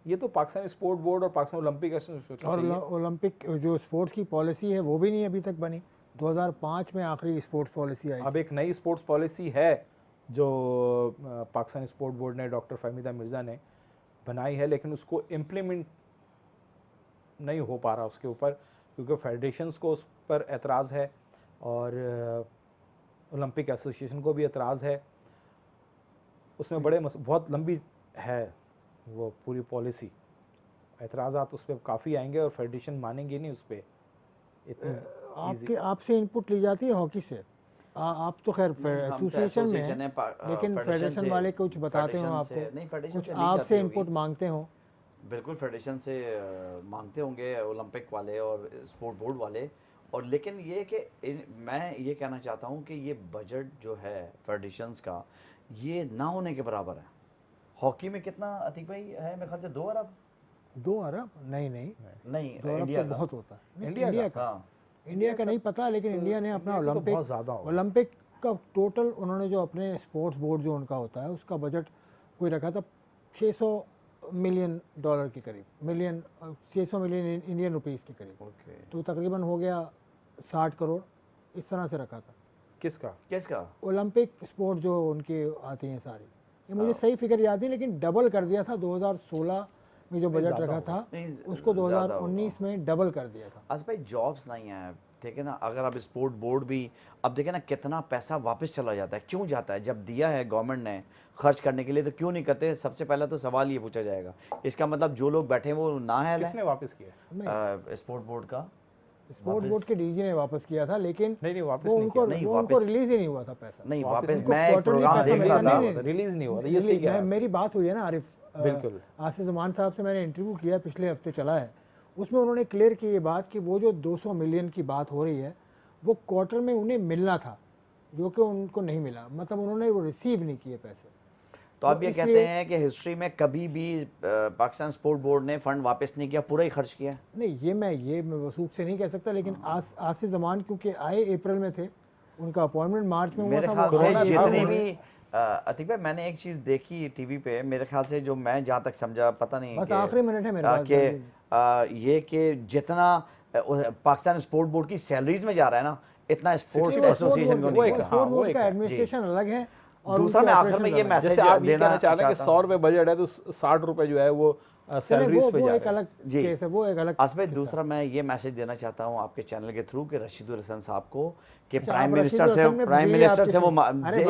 ये तो पाकिस्तान स्पोर्ट बोर्ड और पाकिस्तान ओलंपिक एसोसिएशन और ओलंपिक जो स्पोर्ट्स की पॉलिसी है वो भी नहीं अभी तक बनी। 2005 में आखिरी स्पोर्ट्स पॉलिसी आई। अब एक नई स्पोर्ट्स पॉलिसी है जो पाकिस्तान स्पोर्ट बोर्ड ने, डॉक्टर फहमीदा मिर्ज़ा ने बनाई है, लेकिन उसको इम्प्लीमेंट नहीं हो पा रहा उसके ऊपर, क्योंकि फेडरेशंस को उस पर एतराज़ है और ओलंपिक एसोसिएशन को भी एतराज़ है। उसमें बहुत लंबी है वो पूरी पॉलिसी, एतराज़ात उस पर काफ़ी आएंगे और फेडरेशन मानेंगे नहीं उस पर इतनी। आपसे इनपुट ली जाती है हॉकी से? आप तो खैर एसोसिएशन में हैं, लेकिन फेडरेशन वाले कुछ बताते हो आपको? नहीं, फेडरेशन कुछ से आपसे इनपुट मांगते हो? बिल्कुल फेडरेशन से मांगते होंगे ओलंपिक वाले और स्पोर्ट बोर्ड वाले। और लेकिन ये कि मैं ये कहना चाहता हूँ कि ये बजट जो है फेडरेशंस का, ये ना होने के बराबर है। हॉकी में कितना अतीक भाई है? मेरे ख्याल से 2 अरब। 2 अरब? नहीं, 2 अरब इंडिया तो का। बहुत होता है। इंडिया का इंडिया का नहीं पता, लेकिन इंडिया ने अपना ओलंपिक का टोटल, उन्होंने जो अपने स्पोर्ट्स बोर्ड जो उनका होता है उसका बजट कोई रखा था $600 मिलियन के करीब, 600 मिलियन इंडियन रुपीस के करीब। तो तकरीबन हो गया 60 करोड़, इस तरह से रखा था। किसका? ओलंपिक स्पोर्ट जो उनकी आती हैं सारी, ये मुझे सही फिगर याद नहीं, लेकिन डबल कर दिया था 2016 में जो बजट रखा था उसको 2019 में डबल कर दिया था। आज भाई जॉब्स नहीं है, ठीक है ना। अगर अब स्पोर्ट बोर्ड भी, अब देखें ना कितना पैसा वापस चला जाता है, क्यों जाता है? जब दिया है गवर्नमेंट ने खर्च करने के लिए तो क्यों नहीं करते? सबसे पहला तो सवाल ये पूछा जाएगा। इसका मतलब जो लोग बैठे हैं वो ना है। किसने वापस किया? स्पोर्ट बोर्ड का, स्पोर्ट बोर्ड के डीजी ने वापस किया था, लेकिन नहीं वापस वो नहीं उनको किया। उनको रिलीज ही नहीं हुआ था पैसा। नहीं वापस, उनको मैं प्रोग्राम देख रहा था, रिलीज नहीं हुआ था। ये सही कह रहा है। मेरी बात हुई है ना आरिफ, बिल्कुल। आसिफ ज़मान साहब से मैंने इंटरव्यू किया, पिछले हफ्ते चला है, उसमें उन्होंने क्लियर की ये बात कि वो जो 200 मिलियन की बात हो रही है वो क्वार्टर में उन्हें मिलना था, जो कि उनको नहीं मिला, मतलब उन्होंने वो रिसीव नहीं किए पैसे। तो आप ये कहते हैं कि हिस्ट्री में कभी भी पाकिस्तान स्पोर्ट बोर्ड ने फंड वापस नहीं किया, पूरा ही खर्च किया? नहीं, ये मैं वसूख से नहीं कह सकता, लेकिन आसिफ ज़मान क्योंकि आए अप्रैल में थे, उनका अपॉइंटमेंट मार्च में हुआ मेरे था। ख्याल से जितनी भी अतीक भाई मैंने एक चीज़ देखी टीवी पे, मेरे ख्याल से जो मैं जहाँ तक समझा, पता नहीं, बस आखिरी मिनट है मेरे पास, कि ये कि जितना पाकिस्तान स्पोर्ट बोर्ड की सैलरीज में जा रहा है ना, इतना स्पोर्ट्स एसोसिएशन को नहीं। स्पोर्ट बोर्ड का एडमिनिस्ट्रेशन अलग है। और दूसरा मैं आखिर में ये मैसेज देना चाह रहे हैं कि 100 रुपए बजट है तो 60 रुपए जो है वो सैलरीज पे जा रहा है। एक अलग केस है, वो एक अलग। असबाई दूसरा मैं ये मैसेज देना चाहता हूँ आपके चैनल के थ्रू कि रशीदुल हसन साहब को कि प्राइम मिनिस्टर से वो,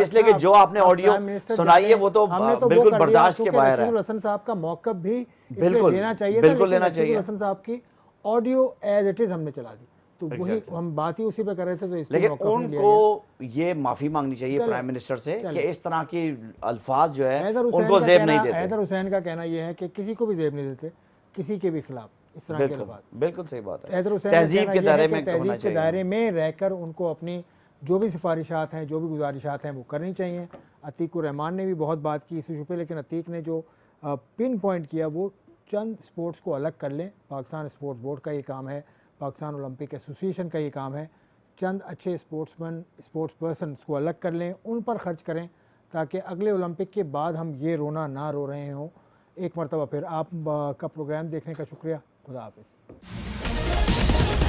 इसलिए कि जो आपने ऑडियो सुनाई है वो तो बिल्कुल बर्दाश्त के बाहर है। रशीदुल हसन साहब का मौकफ भी बिल्कुल लेना चाहिए, बिल्कुल लेना चाहिए। हसन साहब की ऑडियो एज इट इज़ हमने चला दी। तो वही हम बात ही उसी पे कर रहे थे। तो इसलिए लेकिन मौका हमने लिया उनको ये माफ़ी मांगनी चाहिए चले, प्राइम मिनिस्टर से चले। कि इस तरह के अल्फाज जो है हैदर हुसैन उनको का जेब कहना- नहीं देते। हैदर हुसैन का कहना यह है कि किसी को भी जेब नहीं देते, किसी के भी खिलाफ इस तरह के बिल्कुल अल्फाज। बिल्कुल सही बात है। हैदर हुसैन का तहजीब कहना के यह है दायरे कि में होना तहजीब के चाहिए। दायरे में रहकर उनको अपनी जो भी सिफारिशात हैं, जो भी गुजारिशात हैं वो करनी चाहिए। अतीकुर रहमान ने भी बहुत बात की इस इशू पे, लेकिन अतीक ने जो पिन पॉइंट किया वो चंद स्पोर्ट्स को अलग कर लें। पाकिस्तान स्पोर्ट्स बोर्ड का ये काम है, पाकिस्तान ओलंपिक एसोसिएशन का ये काम है। चंद अच्छे स्पोर्ट्समैन, स्पोर्ट्स पर्सन को अलग कर लें, उन पर खर्च करें, ताकि अगले ओलंपिक के बाद हम ये रोना ना रो रहे हों। एक मरतबा फिर आप का प्रोग्राम देखने का शुक्रिया। खुदा हाफिज़।